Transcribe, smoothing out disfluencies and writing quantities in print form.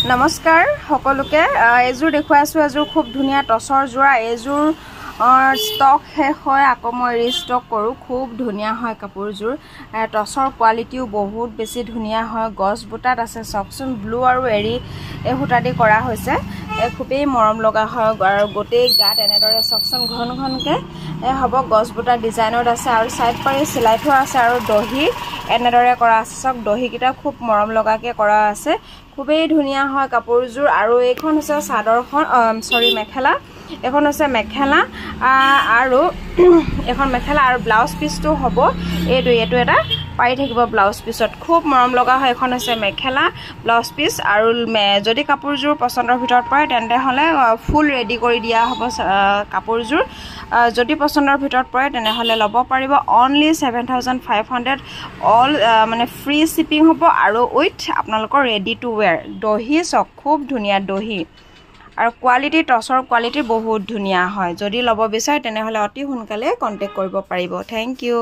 নমস্কাৰ সকলোকে এজোৰ দেখুৱাই আছো এজোৰ খুব ধুনীয়া টছৰ জোৰা এজোৰ ষ্টক শেষ হয় আকৌ মই ৰিষ্টক কৰো খুব ধুনীয়া হয় কাপোৰজোৰ টছৰ কোৱালিটিও বহুত বেছি ধুনীয়া হয় গছ বুটাত আছে সকচোন ব্লু আৰু এৰি এই হুটা দি কৰা হৈছে খুবেই মৰম লগা হয় আৰু গোটেই গাত এনেদৰে সকচোন ঘন ঘনকে হ'ব গছ বুটা ডিজাইনত আছে আৰু সাইড পাৰি সিলাই থোৱা আছে আৰু দহি এনেদৰে কৰা আছে সব দহি কিটা খুব মৰম লগাকে কৰা আছে খুবেই ধুনীয়া হয় কাপোৰজোৰ আৰু এইখন হৈছে সাদৰখন সৰি মেখেলা এখন হৈছে মেখেলা আৰু এখন মেখেলা আৰু ব্লাউজ পিসটো হ'ব এইটো এটা পাই থাকিব ব্লাউজ পিছত খুব মৰম লগা হয় এখন হৈছে মেখেলা ব্লাউজ পিস আৰু যদি কাপোৰজোৰ পছন্দৰ ভিতৰত পৰে তেন্তে হলে ফুল ৰেডি কৰি দিয়া হ'ব কাপোৰজোৰ যদি পছন্দৰ ভিতৰত পৰে তেনে হলে ল'ব পাৰিব অনলি 7500 অল মানে ফ্ৰী শিপিং হ'ব আৰু উইথ আপোনালোকৰ ৰেডি টু ওয়্যাৰ দহি সক খুব ধুনীয়া দহি আৰু কোৱালিটি টছৰ কোৱালিটি বহুত ধুনীয়া হয় যদি ল'ব বিচাৰে তেনে হলে অতি সোনকালে কন্টাক্ট কৰিব পাৰিব থ্যাংক ইউ